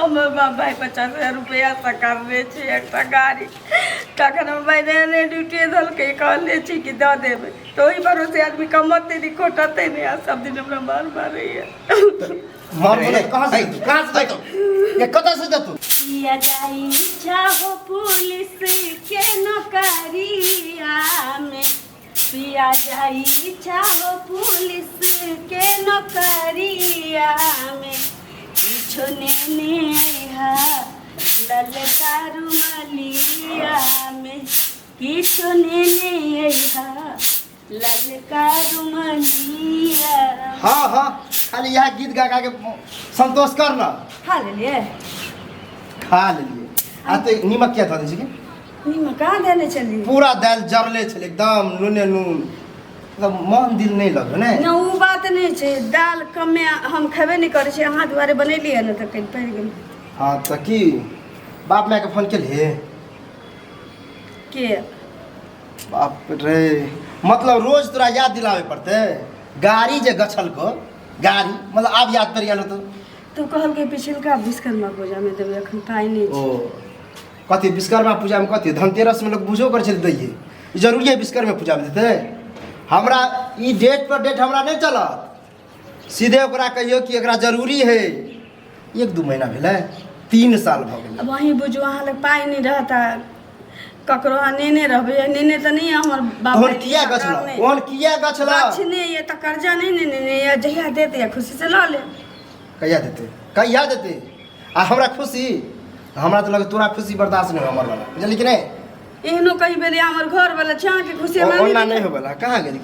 हमर बाप भाई 50,000 रुपया से करले छी एकटा गाड़ी तखन हम भाई ने ड्यूटी धल के कहले छी कि दऽ देबै तो ओही भरोसे आदमी कमते नहीं खोटते नहीं आ सब दिन हमरा मार मारैया मार बोले कहां से तो ये कत से तू किया जाई चाहो पुलिस के नौकरिया में पिया जाई चाहो पुलिस के नौकरिया में किछो ने हा ललका रुमालिया में किछो ने हा ललका रुमालिया। हां हां खाली यह गीत गा गा के संतोष कर ना खा लेलिए आ तो नीमक क्या था दै छी नीमक कहाँ देने चली पूरा दाल जरले छले एकदम नूने नून एकदम मन दिल नहीं लगे ने ना वो बात नहीं छे दाल कमे हम खेबे नहीं करे छे अहाँ दुआरे बनेलिए न त कल पड़ गेल। हां त की बाप माय के फोन केलिए के बाप रे मतलब रोज तोरा याद दिलावे पड़ते गाड़ी जे गछल को गाड़ी मतलब अब याद कर गेलो तू कहल के पिछलका विश्वकर्मा पूजा में देबे अखन पाई नहीं ओ कथी विश्वकर्मा पूजा में कथी धनतेरस में लोग बुझो कर चल दैये जरूरी है विश्वकर्मा पूजा में देते हमरा ई डेट पर डेट हमरा नहीं चलत सीधे ओकरा कहियो कि एकरा जरूरी है 1-2 महीना भेले 3 साल भ गेल अब वही बुझो अहाँ लग पाई नहीं रहता ककरो नेने रहबे नेने त नहीं हमर बाप ओन किया गछला ओन किया गछला ने ये त कर्जा नहीं ने ये जहिया देते खुशी से ल ले कहिया देते आ हमरा खुशी हमरा तो लगे तोरा खुशी बर्दाश्त नहीं हमर वाला बुझली कि नहीं एहनो कई बेरे हमर घर वाला चाह के खुशी में ओना नहीं होबला कहां गेली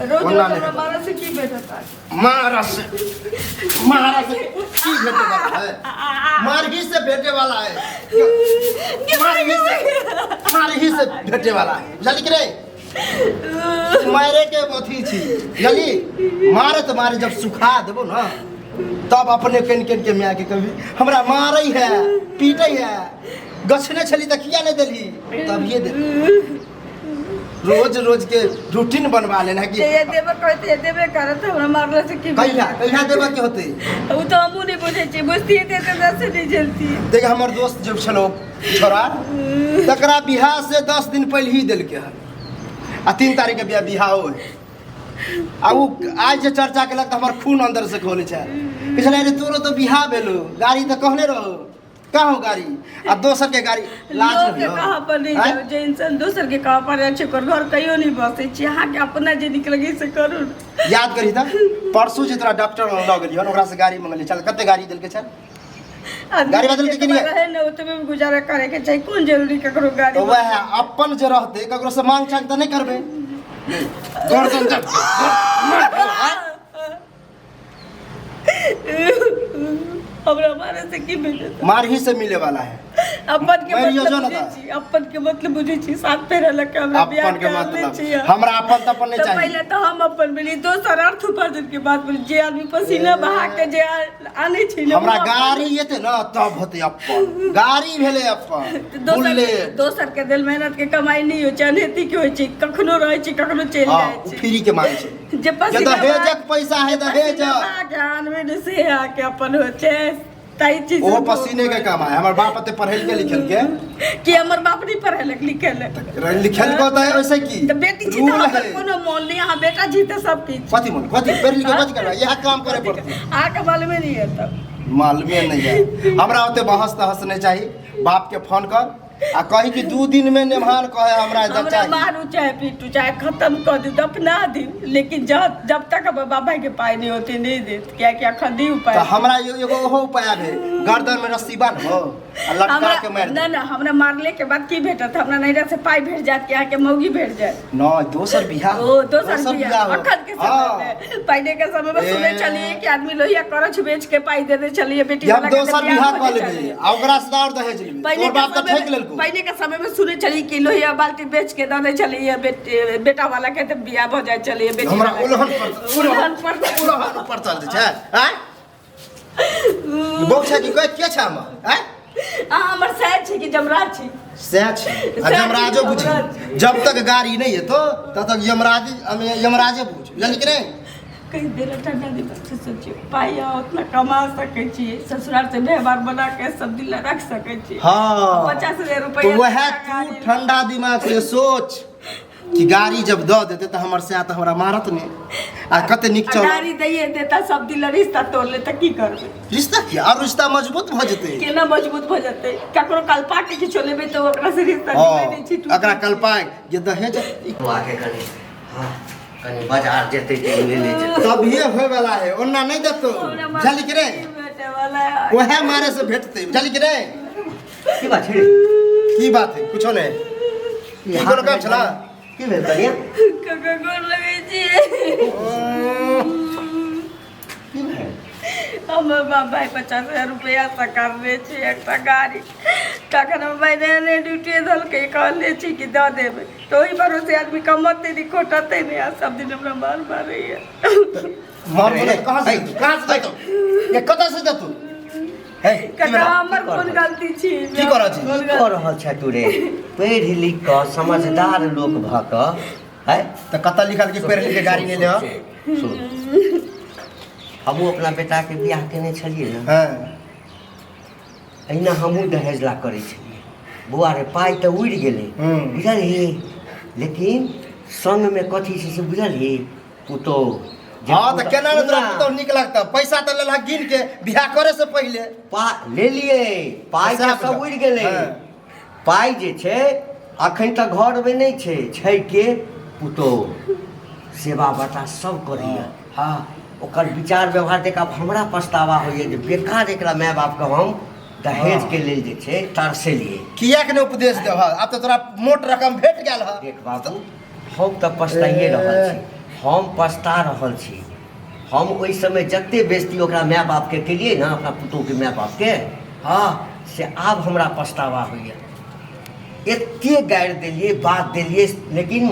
रोज हमारा से की बेटा मारा से की भेटे वाला है मार ही से भेटे वाला है मार ही से भेटे वाला है बुझली कि नहीं मारे के मथी छी बुझली मारे तो मारे जब सुखा देबो ना तब अपने कन के मैं के कभी हमरा मारै है पीटै है गछने छली त किया नहीं देली तब ये दे रोज के रूटीन बनवा लेना कि ये देबे कहते देबे करत हमरा मारला से की कहिया देबे के होते उ तो हमू नहीं बुझे छी बुझती है तो दस नहीं जलती देख हमर दोस्त जब छलो छोरा तकरा बियाह से 10 दिन पहले ही देल के है आ 3 तारीख के बियाह हो आ उ आज जे चर्चा केलक त हमर खून अंदर से खोले छै पिछले रे तोरो तो बियाह भेलो गाड़ी त कहने रहो कहाँ गाड़ी आ दोसर के गाड़ी लाज के कहां पर नहीं जाओ जे इंसान दोसर के कहां पर अच्छे कर घर कहियो नहीं बसे छी अहाँ के अपना जे निकलगी से करू याद करी त परसों जे तोरा डॉक्टर ल गेली हन ओकरा से गाड़ी मंगली चल कते गाड़ी देल के छै गाड़ी बदल के नहीं रहे न ओतबे में गुजारा करे के चाहि कोन जरूरी ककरो गाड़ी तो वह अपन जे रहते ककरो से मांग चांग त नहीं करबे गर्दन जब हमरा मारे से की मिले मार ही से मिले वाला है अपन के मतलब बुझे छी साथ पे रहल के हमरा बियाह कर ले छी हमरा अपन त अपन नहीं चाहिए पहले तो हम अपन मिली दोसर अर्थ उपार्जन के बात बोली जे आदमी पसीना बहा के जे आने छी हमरा गाड़ी येते न तब होते अपन गाड़ी भेले अपन दोसर के दिल मेहनत के कमाई नहीं हो चाहती के होय छी कखनो रहै छी कखनो चल जाय छी फ्री के मांगे छी जे पसीना दहेजक पैसा है दहेज ज्ञान में से आके अपन हो छे ताई चीज ओ पसीने के काम है हमर बाप ते पढ़ल के लिखल के कि हमर बाप नहीं पढ़ल लिखल को त ऐसे की तो बेटी जी तो कोनो मोल नहीं हां बेटा जी तो सब की कथि मोल कथि पढ़ लिख के करबा यह काम करे पड़ते आके मालूम नहीं है तब मालूम नहीं है हमरा ओते बहस तहस नहीं चाहिए बाप के फोन कर आ कही कि 2 दिन में नेमान कहे हमरा हमरा मारू चाहे पीटू चाहे खत्म कर दू दफना दी लेकिन जब तक बाबा के पाई नहीं होते नहीं दे क्या क्या खदी उपाय तो हमरा एगो ओहो उपाय है गर्दन में रस्सी बांध हो आ लटका के मार ना ना हमरा मारले के बाद की भेटत हमरा नैरा से पाई भेट जात के आके मौगी भेट जाए न दोसर बियाह ओ दोसर बियाह अखन के समय में पहले के समय में सुने चलिए कि आदमी लोहिया करछ बेच के पाई दे दे चलिए बेटी वाला के दोसर बियाह कर लेबे आ ओकरा से और दहेज लेबे तोर बाप त ठेक लेलको पहले के समय में सुने चली कि लोहिया बाल्टी बेच के दे चलिए बेटा वाला के त बियाह भ जाए चलिए बेटी हमरा उलहन पर चल छै हैं बोक छै कि के छै हम हैं हमर सैद छै कि जमराज छै सैद छै आ जमराजो बुझी जब तक गाड़ी नहीं है तो तब तक यमराजे बुझ जानि कि नहीं कहीं देर ठंडा दिमाग से सोचियो पाइया उतना कमा सके छिए ससुराल से व्यवहार बना के सब दिन रख सके छिए। हाँ 50,000 तो रुपया वह तू ठंडा दिमाग से सोच कि गाड़ी जब दे देते तो हमर से आता हमरा मारत नहीं आ कते निक चल गाड़ी दैए देता सब दिन रिश्ता तोड़ ले त की करबे। रिश्ता किया और रिश्ता मजबूत भ जते केना मजबूत भ जते ककरो कल्पा के किछो लेबे तो ओकरा से रिश्ता हां नहीं छी अकरा कल्पाए जे दहेज आके कनी हाँ कनी बाजार जेते जे ले ले जेते तब ये होय वाला है ओन्ना नहीं देतो जल्दी करे बेटे वाला वह मारे से भेटते जल्दी करे की बात है की बात है कुछो नहीं की कोनो काम छला की भेल कनिया कका गोर लगे छी की भेल हम भाई 50,000 रुपया सरकार ले छी एकटा गाड़ी तखन हम भाई ने ड्यूटी धल के कहले छी कि दे देबे तो ओही भरोसे आदमी कमते नहीं खोटते नहीं आ सब दिन हमरा मार मारैया। मार बोले कहां से तो ये कत से दतु है कका हमर कोन गलती छी की कर छी की कर रहल छ तू रे पढ़ लिख क समझदार लोग भ क है त कत लिखल के पेड़ के गाड़ी ले ले सुन हमहू अपना बेटा के बियाह केने छलिए ना हां अहिना हमहू दहेज ला करे छलिए बुआ रे पाई त उड़ गेले बुझलिए लेकिन संग में कथी से बुझलिए पुतो हां त केना न तोरा तो निक लगता पैसा त लेला गिन के बियाह करे से पहले ले लिए पाई सब उड़ गेले पाई जे छै अखन तक घर में नहीं छै के पुतो सेवा बता सब करिए हाँ ओकर विचार व्यवहार देख अब हमरा पछतावा होइए जे बेकार एकरा माय बाप के हम दहेज के लेल जे छै तरसे लिए किया के ने उपदेश देह अब त तोरा मोट रकम भेट गेल ह देख बाबू हम त पछताइए रहल छी हम पछता रहल छी हम ओइ समय जते बेइज्जती ओकरा माय बाप के केलिए ना अपना पुतोह के माय बाप के हाँ से आब हमरा पछतावा होइए एते गाड़ि देलिए बात देलिए लेकिन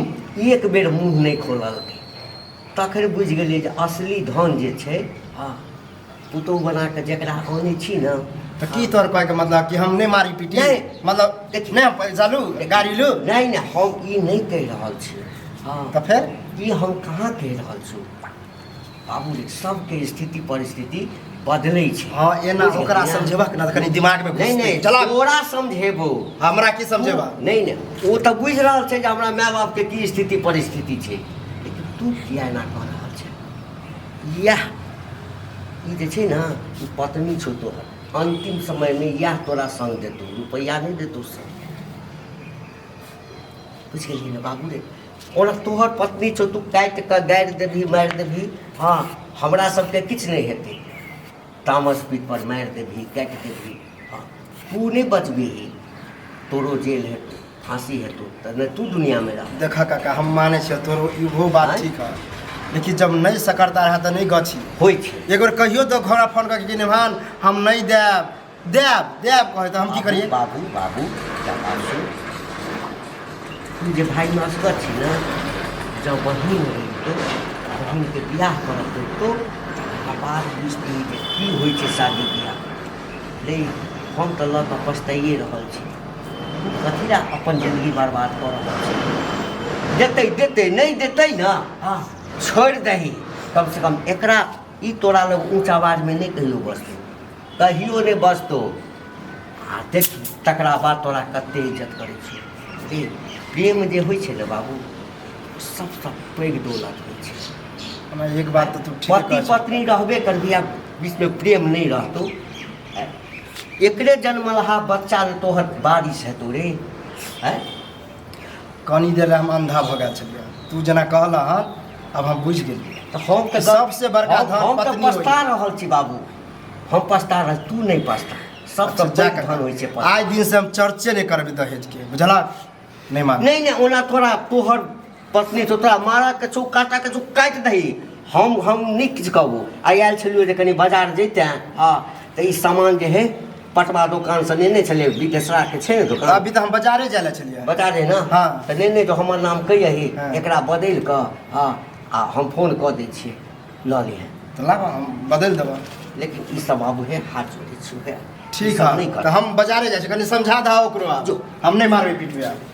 एक बेर मुँह नहीं खोलल तखन बुझि गेलिए जे असली धन जे छै हाँ पुतोह बना के जकरा आनै छी ना त की तोर कहे के मतलब कि हम नहीं मारी पीटी नहीं। मतलब नहीं पैसा लू गाड़ी लू नहीं हम ई नहीं कहि रहल छी हाँ त फिर ई हम कहाँ कहि रहल छी बाबू रे सबके स्थिति परिस्थिति बदलै छै हां एना ओकरा समझेबा के ना कनी दिमाग में नहीं नहीं चला तोरा समझेबो हमरा की समझेबा नहीं वो तो बुझ रहल छै जे हमरा माय बाप के की स्थिति परिस्थिति छै लेकिन तू किया एना कह रहल छै यह ई जे छै ना ई पत्नी छौ तोहर अंतिम समय में यह तोरा संग देतौ रुपया नहीं देतौ संग बुझ गेलिए ना बाबू रे ओना तोहर पत्नी छौ तू काटि कऽ गाड़ि देबही मारि देबही हाँ हमरा सबके किछु नहीं हेतै तामस पीठ पर मारि देबही काटि देबही हाँ तू नहीं बचबिही तोरो जेल हेतौ फांसी हेतौ त नहीं तू दुनिया में रह देखा काका हम माने छ तोरो इहो बात आँय? ठीक है लेकिन जब नहीं सकरता रहा त नहीं गछी होइ छै एक बार कहियो तो घोड़ा फोन करके निभान हम नहीं देब कहे तो हम की करिए बाबू बाबू क्या बात सुन तू जे भाई में असगर छी ना जब बहिन रही तो बहिन के बियाह करब तो बाद बुझती जे की होइ छै शादी बियाह ले हम तो लऽ कऽ पछताइए रहल छी तू कथी ला अपन जिंदगी बर्बाद कर रहल छी देतै नहीं देतै ना हाँ छोड़ दही कम से कम एकरा ई तोरा लग ऊँच आवाज में नहीं कहियो बसतो कहियो नहीं बसतो आ देख तकरा बाद तोरा कते इज्जत करै छी प्रेम जे होइ छै ने बाबू सबसँ पैघ दौलत होइ छै एक बात तो तू ठीक पति पत्नी रहबे करबी आ बीच में प्रेम नहीं रहतो एकरे जन्मलहा बच्चा ने तोहर बारिश हेतौ रे है कनी देर हम अंधा भ गेल छलिए तू जना कहला हन अब हम बुझ गेलिए तो हम तो सबसे बड़का धन हम तो पत्नी पछता रहल छी बाबू हम पछता रहल तू नहीं पछता सबसँ पैघ धन होइ छै पत्नी। आज दिन से हम चर्चे नहीं करबे दहेज के बुझला नहीं मान नहीं ओना तोरा तोहर पत्नी तो तोरा मारा के छौ काटा के छौ काटि दही हम नहीं किछु कहबो आइ आयल छलियो जे कनी बाजार जैते हाँ तो ई सामान जे है पटवा दुकान से लेने छले विदेशरा के छै दुकान अभी तो हम बाजारे जाले छलिए बाजारे ना हाँ। तो नहीं तो हमर नाम कहिए हाँ। एकरा बदल कऽ हाँ आ हम फोन कऽ दै छियै लऽ लिहे तो ला हम बदल देबो लेकिन ई सब आबू है हाथ जोड़े छु है ठीक है तो हम बाजारे जाए कनी समझा दहा ओकरो जो। हम नहीं मारबे पीटबे